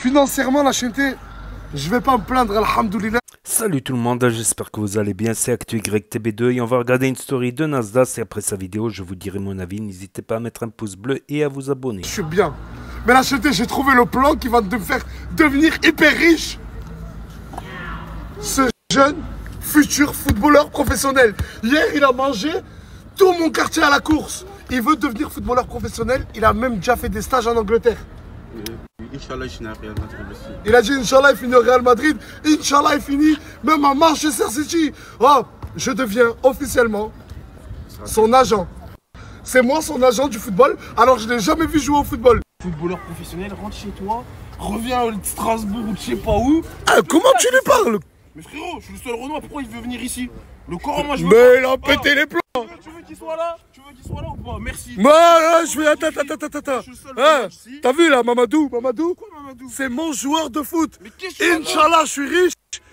Financièrement, la chaîneté, je vais pas me plaindre, alhamdoulilah. Salut tout le monde, j'espère que vous allez bien, c'est ActuYTB2 et on va regarder une story de Nasdaq et après sa vidéo je vous dirai mon avis, n'hésitez pas à mettre un pouce bleu et à vous abonner. Je suis bien, mais la chaîneté, j'ai trouvé le plan qui va te faire devenir hyper riche. Ce jeune futur footballeur professionnel, hier il a mangé tout mon quartier à la course. Il veut devenir footballeur professionnel, il a même déjà fait des stages en Angleterre. Inch'Allah, il finit à Real Madrid aussi. Il a dit Inch'Allah, il finit au Real Madrid. Inch'Allah, il finit même à Manchester City. Oh, je deviens officiellement son agent. C'est moi son agent du football, alors je ne l'ai jamais vu jouer au football. Footballeur professionnel, rentre chez toi, reviens à Strasbourg ou je sais pas où. Ah, comment tu lui parles? Mais frérot, je suis le seul Renoir, pourquoi il veut venir ici? Le corps, moi je veux. Mais il a pété les plombs. Tu veux qu'il soit là? Tu veux qu'il soit là ou pas? Merci. Moi, là, je vais. Attends. Je suis le seul Hein, Renoir ici. t'as vu là, Mamadou? Quoi, Mamadou? C'est mon joueur de foot. Mais qu'est-ce que tu veux? Inch'Allah, je suis riche.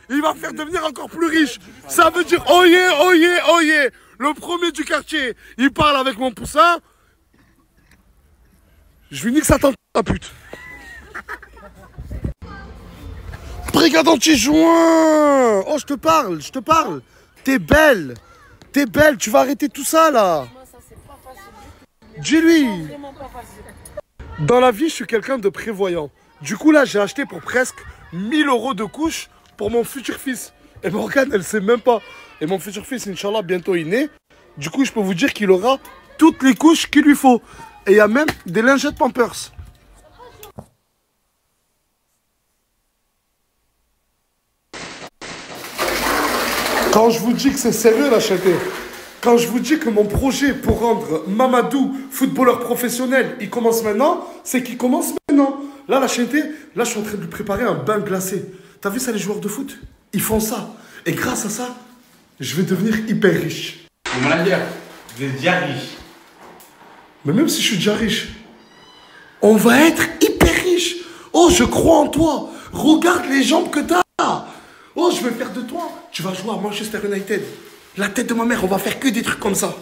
Il va faire devenir encore plus riche. Ça veut dire oyez, oyez, oyez. Le premier du quartier, il parle avec mon poussin. Je lui dis que ça tente ta pute. Brigade anti-joint. Oh, je te parle. T'es belle, tu vas arrêter tout ça là. Dis-lui. Dans la vie, je suis quelqu'un de prévoyant. Du coup, là, j'ai acheté pour presque 1000 € de couches pour mon futur fils. Et Morgane, elle sait même pas. Et mon futur fils, Inch'Allah, bientôt il naît. Du coup, je peux vous dire qu'il aura toutes les couches qu'il lui faut. Et il y a même des lingettes Pampers. Quand je vous dis que c'est sérieux la chaîne, quand je vous dis que mon projet pour rendre Mamadou footballeur professionnel, il commence maintenant, c'est qu'il commence maintenant. Là, la chaîne, là, je suis en train de lui préparer un bain glacé. T'as vu ça, les joueurs de foot? Ils font ça. Et grâce à ça, je vais devenir hyper riche. On va dire, vous êtes déjà riche. Mais même si je suis déjà riche, on va être hyper riche. Oh, je crois en toi. Regarde les jambes que t'as. Oh, je vais faire de toi. Tu vas jouer à Manchester United. La tête de ma mère, on va faire que des trucs comme ça.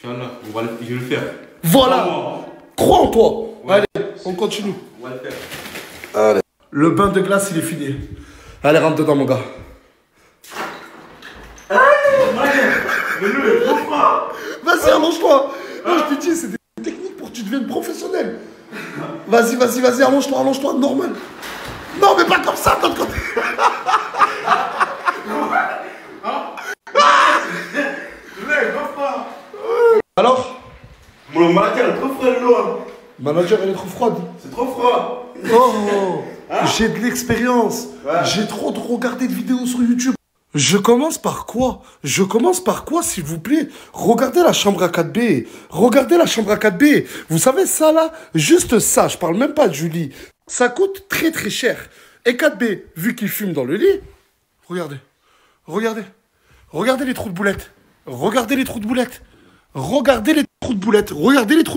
Inch'Allah, je vais le faire. Voilà. Crois en toi. Ouais. Allez, on continue. On va le faire. Allez. Le bain de glace, il est fini. Allez, rentre dedans, mon gars. Vas-y, allonge-toi. Moi, je te dis, c'est des techniques pour que tu deviennes professionnel. Vas-y, allonge-toi, normal. Non, mais pas comme ça, de l'autre côté. Alors, Mon manager est trop frais l'eau. manager, elle est trop froide. C'est trop froid. Oh, j'ai de l'expérience. Ouais. J'ai trop de regardé de vidéos sur YouTube. Je commence par quoi, s'il vous plaît? Regardez la chambre à 4B. Vous savez, ça là, juste ça, je parle même pas du lit. Ça coûte très très cher. Et 4B, vu qu'il fume dans le lit, regardez les trous de boulettes. Regardez les trous de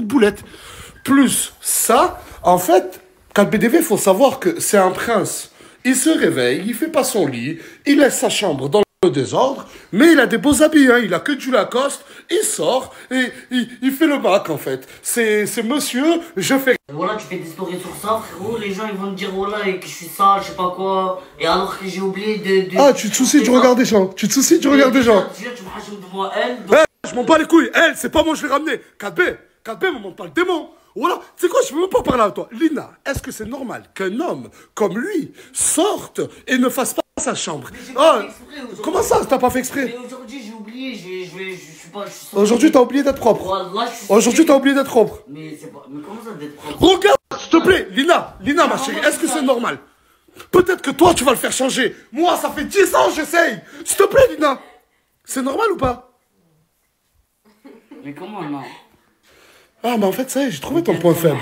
boulettes. Plus ça, en fait, 4BDV, il faut savoir que c'est un prince. Il se réveille, il fait pas son lit, il laisse sa chambre dans le désordre, mais il a des beaux habits, hein, il a que du Lacoste, il sort et il fait le bac en fait. C'est monsieur, je fais... Voilà, tu fais des stories sur ça, frérot, les gens ils vont me dire voilà et que je suis sale, je sais pas quoi, et alors que j'ai oublié de... Ah, tu te soucies du regard des gens, Déjà, tu me rajoutes de moi elle, donc... Je m'en bats les couilles, elle, c'est pas moi je l'ai ramené. 4B, me montre pas le démon. Voilà, tu sais quoi, je veux même pas parler à toi. Lina, est-ce que c'est normal qu'un homme comme lui sorte et ne fasse pas sa chambre? Ah, comment ça, t'as pas fait exprès? Mais aujourd'hui j'ai oublié, je suis pas... Aujourd'hui t'as oublié d'être propre. Voilà, je suis... Aujourd'hui t'as oublié d'être propre. Mais c'est pas... Mais comment ça d'être propre? Regarde, s'il te plaît, Lina ma chérie, est-ce que c'est normal? Peut-être que toi tu vas le faire changer. Moi, ça fait 10 ans j'essaye. S'il te plaît, Lina. C'est normal ou pas? Mais comment non? Ah, mais en fait, ça y est, j'ai trouvé ton point faible.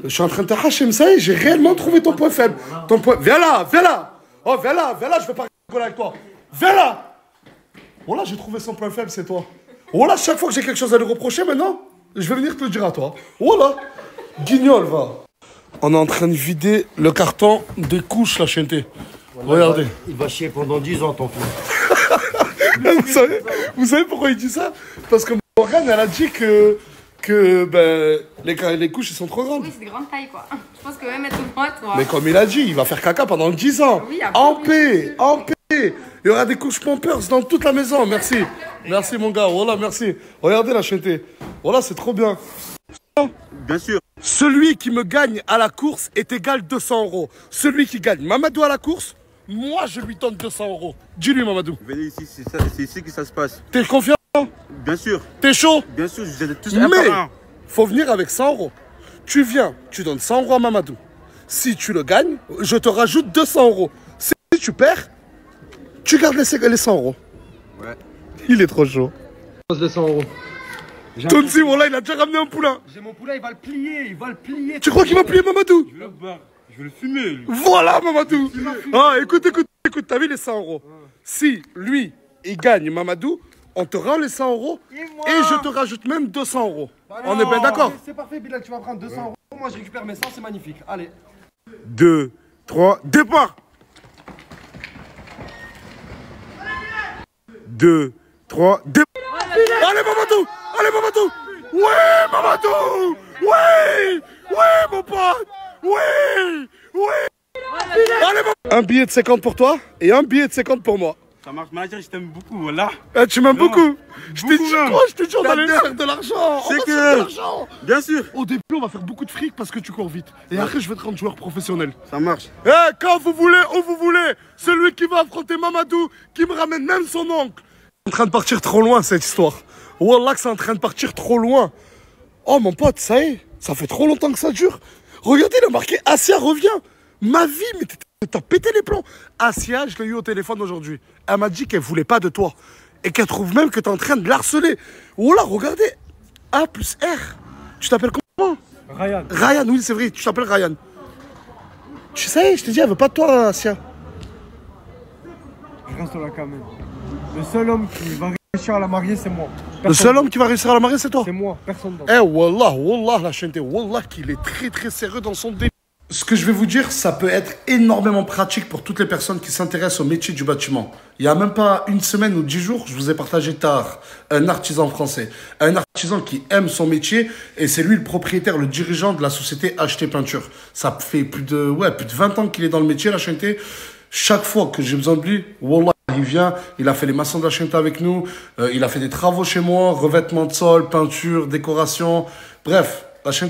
Je suis en train de te hachem, ça y est, j'ai réellement trouvé ton point faible. Viens là. Oh, viens là, je vais pas rigoler avec toi. Viens là. Voilà, j'ai trouvé son point faible, c'est toi. Voilà, chaque fois que j'ai quelque chose à lui reprocher, maintenant, je vais venir te le dire à toi. Voilà. Guignol, va. On est en train de vider le carton des couches, la chaîneté. Regardez. Il va chier pendant 10 ans, ton fils. Vous savez pourquoi il dit ça? Parce que Morgane, elle a dit que que ben, les couches, elles sont trop grandes. Oui, c'est de grande taille, quoi. Je pense que même être moi, toi. Mais comme il a dit, il va faire caca pendant 10 ans. Oui, En paix, en paix. Il y aura des couches Pampers dans toute la maison. Merci. Merci, mon gars. Voilà, merci. Regardez la chaîneté. Voilà, c'est trop bien. Bien sûr. Celui qui me gagne à la course est égal 200 euros. Celui qui gagne Mamadou à la course, moi, je lui donne 200 euros. Dis-lui, Mamadou. Venez ici, c'est ici que ça se passe. T'es confiant? Bien sûr. T'es chaud? Bien sûr, vous êtes tous un Mais, par un. faut venir avec 100 euros. Tu viens, tu donnes 100 euros à Mamadou. Si tu le gagnes, je te rajoute 200 euros. Si tu perds, tu gardes les 100 euros. Ouais. Il est trop chaud. Les 100 euros. Tonzi, voilà, il a déjà ramené un poulain. J'ai mon poulet, il va le plier. Tu crois qu'il va plier Mamadou? Je vais le fumer, lui. Voilà, Mamadou. Ah, écoute, t'as vu les 100 euros? Si lui, il gagne Mamadou, on te rend les 100 euros et je te rajoute même 200 euros. On est bien d'accord? C'est parfait, Bilal, tu vas prendre 200 euros. Moi, je récupère mes 100, c'est magnifique. Allez. 2, 3, départ. 2, 3, départ. Allez, Mamadou! Allez, Mamadou! Ouais, Mamadou! Ouais! Ouais, mon pote! Ouais! Ouais! Allez, Mamadou! Un billet de 50 pour toi et un billet de 50 pour moi. Ça marche, manager, je t'aime beaucoup, voilà. Eh, tu m'aimes beaucoup. Je t'ai dit même. quoi? Je t'ai dit on allait faire de l'argent. C'est On va que- faire de l'argent. Bien sûr. Au début, on va faire beaucoup de fric parce que tu cours vite. Et après, je vais te rendre joueur professionnel. Ça marche. Eh, quand vous voulez, où vous voulez. Celui qui va affronter Mamadou, qui me ramène même son oncle. C'est en train de partir trop loin, cette histoire. Wallah que c'est en train de partir trop loin. Oh, mon pote, ça y est. Ça fait trop longtemps que ça dure. Regardez, il a marqué Asia revient. Ma vie, mais t'as pété les plombs. Asia, je l'ai eu au téléphone aujourd'hui. Elle m'a dit qu'elle voulait pas de toi. Et qu'elle trouve même que t'es en train de l'harceler. Wallah, regardez. A plus R. Tu t'appelles comment? Ryan. Ryan, oui, c'est vrai, tu t'appelles Ryan. Tu sais, je t'ai dit, elle veut pas de toi, Asia. Je reste là quand même. Le seul homme qui va réussir à la marier, c'est moi. Le seul homme qui va réussir à la marier, c'est toi. C'est moi, personne d'autre. Eh, wallah, la chaîne, wallah, qu'il est très très sérieux dans son délire. Ce que je vais vous dire, ça peut être énormément pratique pour toutes les personnes qui s'intéressent au métier du bâtiment. Il n'y a même pas une semaine ou 10 jours, je vous ai partagé Tahar, un artisan français. Un artisan qui aime son métier et c'est lui le propriétaire, le dirigeant de la société HT Peinture. Ça fait plus de 20 ans qu'il est dans le métier, la chaîne. Chaque fois que j'ai besoin de lui, wallah, il vient, il a fait les maçons de la chaîne avec nous, il a fait des travaux chez moi, revêtement de sol, peinture, décoration, bref, la chaîne.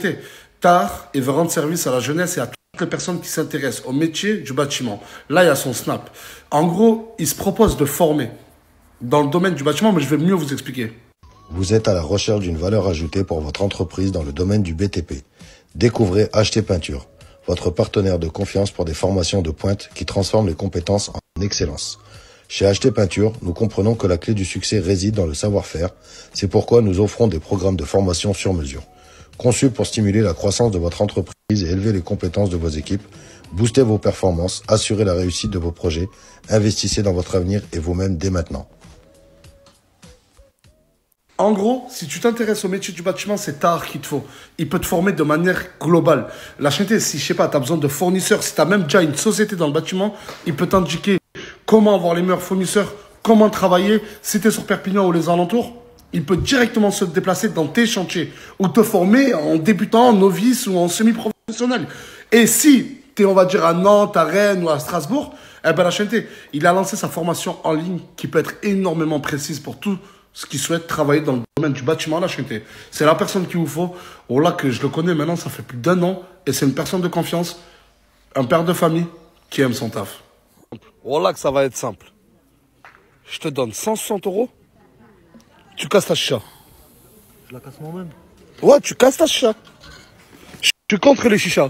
Tahar, il veut rendre service à la jeunesse et à toutes les personnes qui s'intéressent au métier du bâtiment. Là, il y a son snap. En gros, il se propose de former dans le domaine du bâtiment, mais je vais mieux vous expliquer. Vous êtes à la recherche d'une valeur ajoutée pour votre entreprise dans le domaine du BTP. Découvrez HT Peinture, votre partenaire de confiance pour des formations de pointe qui transforment les compétences en excellence. Chez HT Peinture, nous comprenons que la clé du succès réside dans le savoir-faire. C'est pourquoi nous offrons des programmes de formation sur mesure. Conçus pour stimuler la croissance de votre entreprise et élever les compétences de vos équipes, booster vos performances, assurer la réussite de vos projets, investissez dans votre avenir et vous-même dès maintenant. En gros, si tu t'intéresses au métier du bâtiment, c'est Tahar qu'il te faut. Il peut te former de manière globale. La chaîne, si je sais pas, tu as besoin de fournisseurs, si tu as même déjà une société dans le bâtiment, il peut t'indiquer comment avoir les meilleurs fournisseurs, comment travailler. Si tu es sur Perpignan ou les alentours, il peut directement se déplacer dans tes chantiers ou te former en débutant, en novice ou en semi-professionnel. Et si tu es, on va dire, à Nantes, à Rennes ou à Strasbourg, eh ben la chaîne, il a lancé sa formation en ligne qui peut être énormément précise pour tout ce qui souhaite travailler dans le domaine du bâtiment, la chaîne. C'est la personne qu'il vous faut. Oh là, que je le connais maintenant, ça fait plus d'1 an. Et c'est une personne de confiance, un père de famille qui aime son taf. Oh là, que ça va être simple. Je te donne 160 euros. Tu casses ta chicha. Je la casse moi-même. Ouais, tu casses ta chicha. Je suis contre les chichas.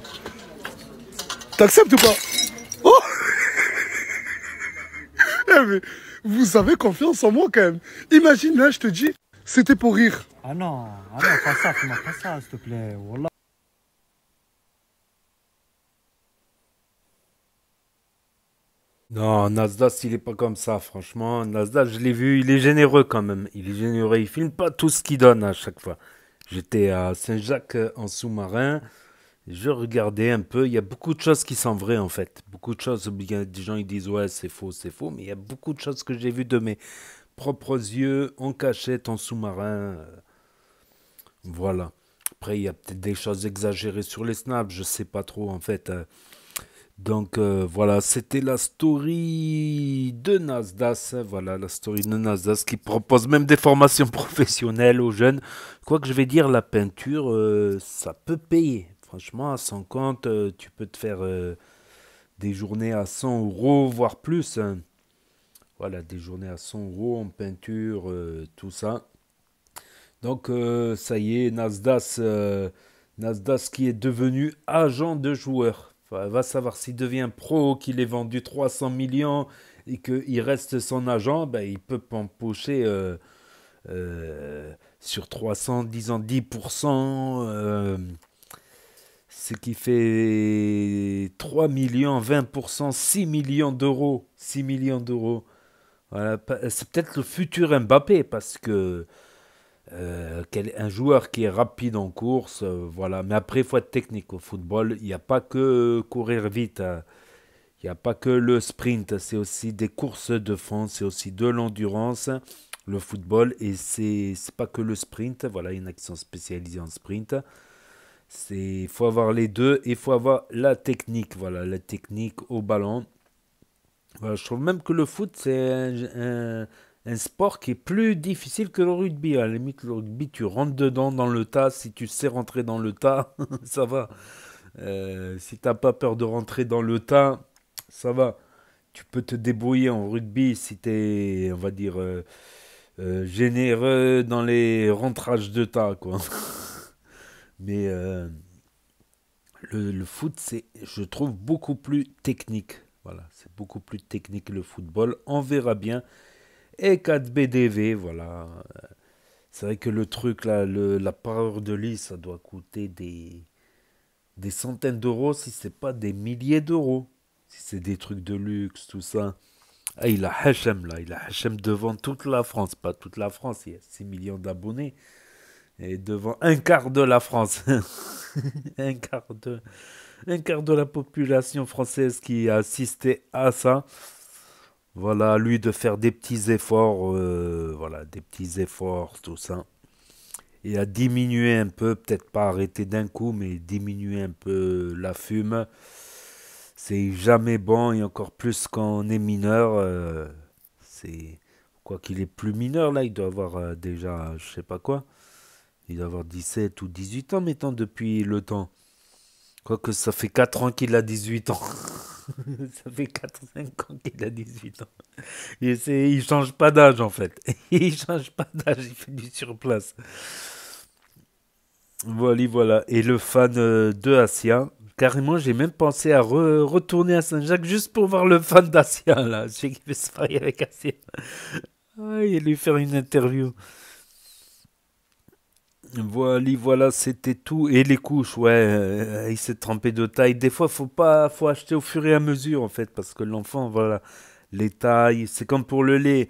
T'acceptes ou pas? Oh Eh mais, vous avez confiance en moi quand même. Imagine là, je te dis, c'était pour rire. Ah non, pas ça, fais-moi pas ça, s'il te plaît. Wallah. Non, Nasdaq, il est pas comme ça, franchement. Nasdaq, je l'ai vu, il est généreux quand même. Il est généreux, il filme pas tout ce qu'il donne à chaque fois. J'étais à Saint-Jacques en sous-marin, je regardais un peu. Il y a beaucoup de choses qui sont vraies en fait. Beaucoup de choses, il y a des gens qui disent ouais, c'est faux, mais il y a beaucoup de choses que j'ai vues de mes propres yeux, en cachette, en sous-marin. Voilà. Après, il y a peut-être des choses exagérées sur les snaps, je sais pas trop en fait. Donc voilà, c'était la story de Nasdaq. Voilà, la story de Nasdaq qui propose même des formations professionnelles aux jeunes. Quoi que je vais dire, la peinture, ça peut payer. Franchement, à 150, tu peux te faire des journées à 100 euros, voire plus, hein. Voilà, des journées à 100 euros en peinture, tout ça. Donc, ça y est, Nasdaq qui est devenu agent de joueur. Enfin, va savoir s'il devient pro, qu'il est vendu 300 millions et qu'il reste son agent, ben, il peut empocher sur 300, disons 10%, ce qui fait 3 millions, 20%, 6 millions d'euros. 6 millions d'euros. Voilà, c'est peut-être le futur Mbappé parce que un joueur qui est rapide en course, voilà. Mais après, il faut être technique au football. Il n'y a pas que courir vite, hein. Il n'y a pas que le sprint. C'est aussi des courses de fond. C'est aussi de l'endurance, le football. Et c'est pas que le sprint. Voilà, il y en a qui sont spécialisés en sprint. Il faut avoir les deux. Et il faut avoir la technique. Voilà, la technique au ballon. Voilà, je trouve même que le foot, c'est un sport qui est plus difficile que le rugby. À la limite, le rugby, tu rentres dedans dans le tas. Si tu sais rentrer dans le tas, ça va. Si t'as pas peur de rentrer dans le tas, ça va. Tu peux te débrouiller en rugby si t'es, on va dire, généreux dans les rentrages de tas, quoi. Mais le foot, c'est, je trouve, beaucoup plus technique. Voilà, c'est beaucoup plus technique que le football. On verra bien. Et 4 BDV, voilà. C'est vrai que le truc, là, la parure de lit, ça doit coûter des centaines d'euros, si c'est pas des milliers d'euros. Si c'est des trucs de luxe, tout ça. Ah, il a Hachem, là. Il a Hachem devant toute la France. Pas toute la France, il y a 6 millions d'abonnés. Et devant un quart de la France. un quart de la population française qui a assisté à ça. Voilà, à lui de faire des petits efforts, voilà, des petits efforts, tout ça. Et à diminuer un peu, peut-être pas arrêter d'un coup, mais diminuer un peu la fume. C'est jamais bon, et encore plus quand on est mineur. C'est quoi qu'il est plus mineur, là, il doit avoir déjà, je sais pas quoi. Il doit avoir 17 ou 18 ans, mettons, depuis le temps. Quoique ça fait 4 ans qu'il a 18 ans. Ça fait 4 5 ans qu'il a 18 ans. Et il change pas d'âge en fait. Il change pas d'âge, il fait du surplace. Voilà, voilà. Et le fan de Asia, carrément, j'ai même pensé à retourner à Saint-Jacques juste pour voir le fan d'Asia là. Celui qui veut se marier avec Asia. Ah, et lui faire une interview. Voilà, voilà, c'était tout. Et les couches, ouais, il s'est trempé de taille. Des fois, faut acheter au fur et à mesure, en fait, parce que l'enfant, voilà, les tailles, c'est comme pour le lait.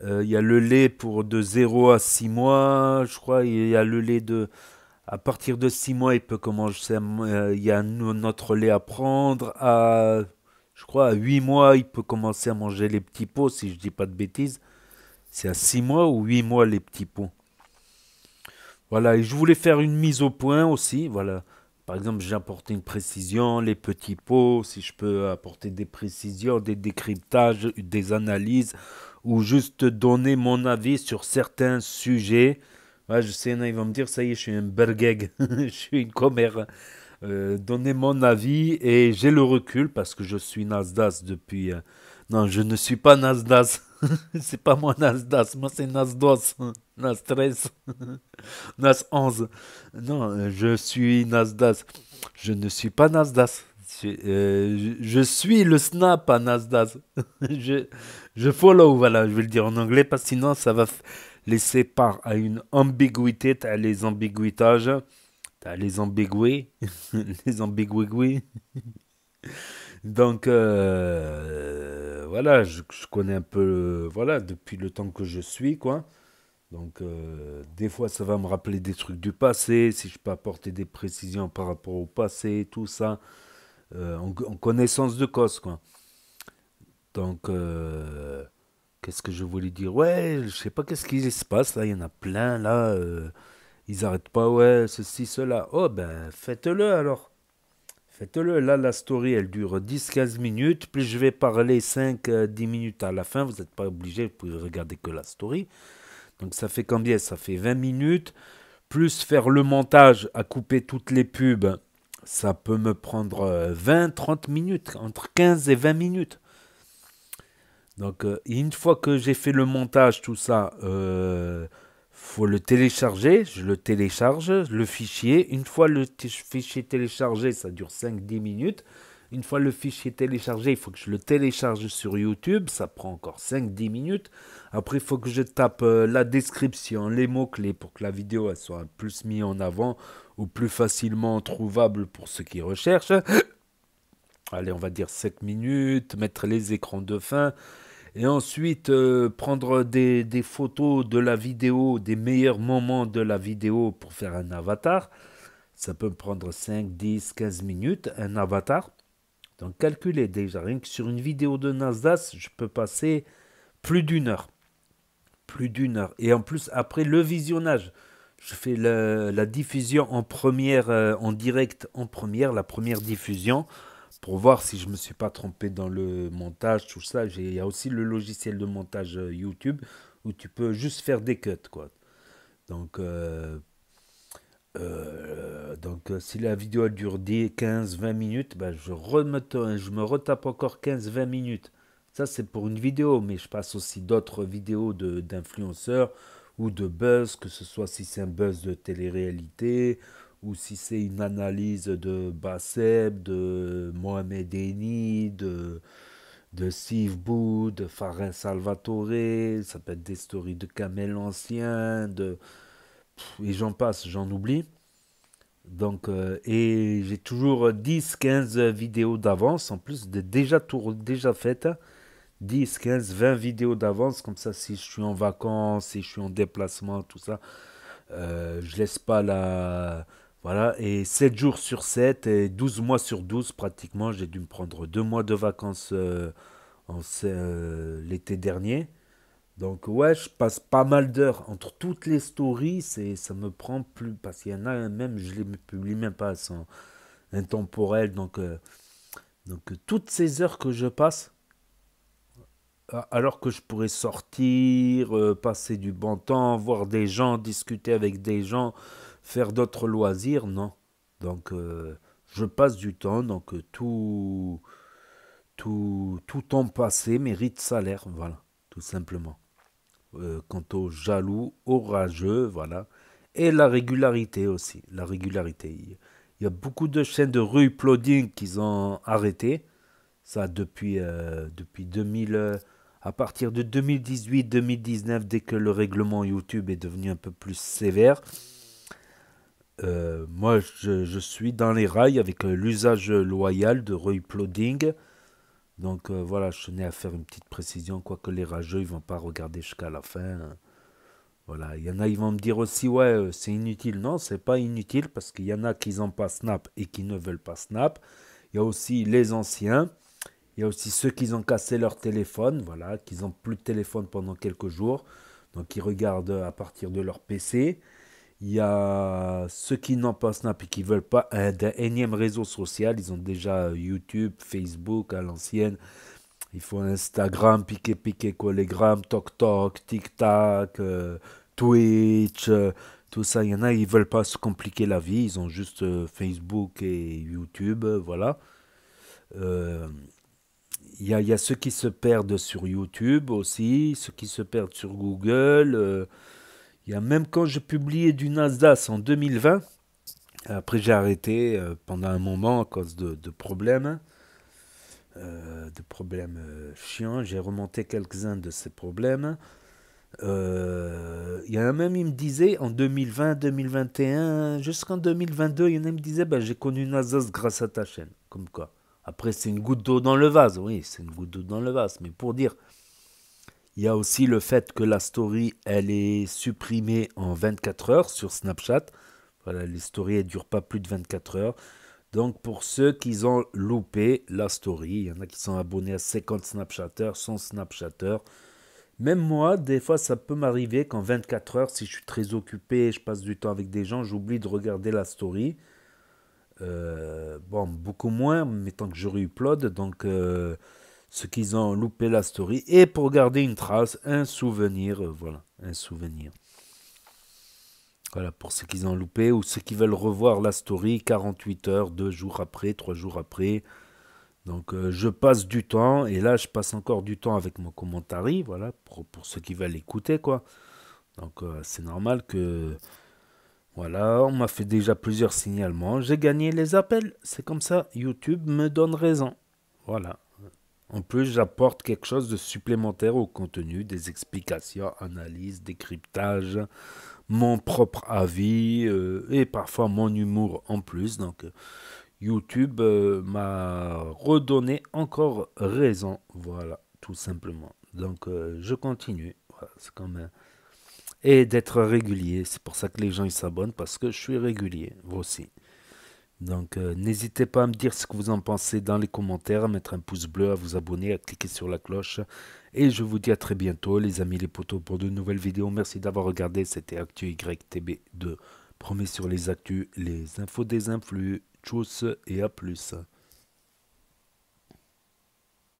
Il y a le lait pour de 0 à 6 mois, je crois. Il y a le lait à partir de 6 mois, il peut commencer, il y a notre lait à prendre. Je crois, à 8 mois, il peut commencer à manger les petits pots, si je dis pas de bêtises. C'est à 6 mois ou 8 mois, les petits pots. Voilà, et je voulais faire une mise au point aussi. Voilà. Par exemple, j'ai apporté une précision, les petits pots, si je peux apporter des précisions, des décryptages, des analyses, ou juste donner mon avis sur certains sujets. Ouais, je sais, ils vont me dire, ça y est, je suis un bergeg, je suis une commère. Donner mon avis et j'ai le recul parce que je suis Nasdaq depuis. Non, je ne suis pas Nasdaq. C'est pas moi Nasdaq, moi c'est Nasdos, Nas 13, Nas 11. Non, je suis Nasdaq. Je ne suis pas Nasdaq. Je suis le snap à Nasdaq. je, je follow, voilà, je vais le dire en anglais parce que sinon ça va laisser part à une ambiguïté, t'as les ambiguïtages, t'as les ambiguïs, les ambiguïs. Donc voilà, je connais un peu, voilà, depuis le temps que je suis, quoi. Donc des fois ça va me rappeler des trucs du passé, si je peux apporter des précisions par rapport au passé, tout ça, en connaissance de cause, quoi. Donc qu'est-ce que je voulais dire? Ouais, je sais pas qu'est-ce qui se passe là, il y en a plein là. Ils arrêtent pas, ouais, ceci, cela. Oh, ben, faites-le alors. Faites-le. Là, la story, elle dure 10-15 minutes. Plus je vais parler 5-10 minutes à la fin. Vous n'êtes pas obligé, vous pouvez regarder que la story. Donc, ça fait combien? Ça fait 20 minutes. Plus faire le montage à couper toutes les pubs. Ça peut me prendre 20-30 minutes. Entre 15 et 20 minutes. Donc, une fois que j'ai fait le montage, tout ça, faut le télécharger. Je le télécharge, le fichier. Une fois le fichier téléchargé, ça dure 5-10 minutes. Une fois le fichier téléchargé, il faut que je le télécharge sur YouTube. Ça prend encore 5-10 minutes. Après, il faut que je tape la description, les mots-clés pour que la vidéo elle soit plus mise en avant ou plus facilement trouvable pour ceux qui recherchent. Allez, on va dire 7 minutes, mettre les écrans de fin. Et ensuite, prendre des photos de la vidéo, des meilleurs moments de la vidéo pour faire un avatar. Ça peut me prendre 5, 10, 15 minutes, un avatar. Donc, calculez déjà, rien que sur une vidéo de Nasdaq, je peux passer plus d'une heure. Plus d'une heure. Et en plus, après le visionnage, je fais la diffusion en première, en direct en première, la première diffusion. Pour voir si je ne me suis pas trompé dans le montage, tout ça. Il y a aussi le logiciel de montage YouTube où tu peux juste faire des cuts, quoi. Donc, si la vidéo elle dure 10, 15, 20 minutes, ben, je me retape encore 15-20 minutes. Ça, c'est pour une vidéo, mais je passe aussi d'autres vidéos d'influenceurs ou de buzz, que ce soit si c'est un buzz de télé-réalité ou si c'est une analyse de Basseb, de Mohamed Eni, de Steve Boo, de Farin Salvatore, ça peut être des stories de Kamel Ancien, et j'en passe, j'en oublie. Donc, et j'ai toujours 10-15 vidéos d'avance, en plus de déjà faites. 10, 15, 20 vidéos d'avance, comme ça si je suis en vacances, si je suis en déplacement, tout ça, je laisse pas la... Voilà, et 7 jours sur 7 et 12 mois sur 12 pratiquement, j'ai dû me prendre 2 mois de vacances l'été dernier. Donc ouais, je passe pas mal d'heures entre toutes les stories, ça me prend plus, parce qu'il y en a même, je les publie même pas, sans intemporel, donc toutes ces heures que je passe, alors que je pourrais sortir, passer du bon temps, voir des gens, discuter avec des gens, faire d'autres loisirs, non. Donc, je passe du temps, donc tout temps passé mérite salaire, voilà, tout simplement. Quant aux jaloux, aux rageux, voilà. Et la régularité aussi, la régularité. Il y a beaucoup de chaînes de re-uploading qu'ils ont arrêté, ça depuis 2000... à partir de 2018-2019, dès que le règlement YouTube est devenu un peu plus sévère, moi je suis dans les rails avec l'usage loyal de re-uploading. Donc voilà, je tenais à faire une petite précision, quoique les rageux, ils vont pas regarder jusqu'à la fin. Voilà, il y en a, ils vont me dire aussi, ouais, c'est inutile. Non, c'est pas inutile, parce qu'il y en a qui n'ont pas Snap et qui ne veulent pas Snap. Il y a aussi les anciens. Il y a aussi ceux qui ont cassé leur téléphone, voilà, qui n'ont plus de téléphone pendant quelques jours, donc ils regardent à partir de leur PC. Il y a ceux qui n'ont pas Snap et qui ne veulent pas un énième réseau social, ils ont déjà YouTube, Facebook à l'ancienne. Il faut Instagram, Piqué, Collegram, TokTok, TikTok, Twitch, tout ça. Il y en a, ils ne veulent pas se compliquer la vie, ils ont juste Facebook et YouTube, voilà. Il y a ceux qui se perdent sur YouTube aussi, ceux qui se perdent sur Google. Il y a même quand j'ai publié du Nasdaq en 2020, après j'ai arrêté pendant un moment à cause de problèmes, chiants. J'ai remonté quelques-uns de ces problèmes. Il y en a même, ils me disaient en 2020, 2021, jusqu'en 2022, il y en a qui me disaient, j'ai connu Nasdaq grâce à ta chaîne, comme quoi. Après, c'est une goutte d'eau dans le vase. Oui, c'est une goutte d'eau dans le vase. Mais pour dire, il y a aussi le fait que la story, elle est supprimée en 24 heures sur Snapchat. Voilà, les stories, elles ne durent pas plus de 24 heures. Donc, pour ceux qui ont loupé la story, il y en a qui sont abonnés à 50 Snapchatters, 100 Snapchatters. Même moi, des fois, ça peut m'arriver qu'en 24 heures, si je suis très occupé, je passe du temps avec des gens, j'oublie de regarder la story. Bon, beaucoup moins, mais tant que je upload, donc ceux qui ont loupé la story, et pour garder une trace, un souvenir, voilà, un souvenir. Voilà, pour ceux qui ont loupé, ou ceux qui veulent revoir la story 48 heures, 2 jours après, 3 jours après. Donc je passe du temps, et là je passe encore du temps avec mon commentary, voilà, pour ceux qui veulent écouter, quoi. Donc c'est normal que... Voilà, on m'a fait déjà plusieurs signalements. J'ai gagné les appels. C'est comme ça. YouTube me donne raison. Voilà. En plus, j'apporte quelque chose de supplémentaire au contenu, des explications, analyses, décryptage, mon propre avis et parfois mon humour en plus. Donc, YouTube m'a redonné encore raison. Voilà, tout simplement. Donc, je continue. Voilà, c'est comme un... Et d'être régulier. C'est pour ça que les gens ils s'abonnent, parce que je suis régulier, vous aussi. Donc n'hésitez pas à me dire ce que vous en pensez dans les commentaires, à mettre un pouce bleu, à vous abonner, à cliquer sur la cloche. Et je vous dis à très bientôt les amis, les potos, pour de nouvelles vidéos. Merci d'avoir regardé, c'était Actu YTB2. Promis sur les actus, les infos des influx. Tchuss et à plus.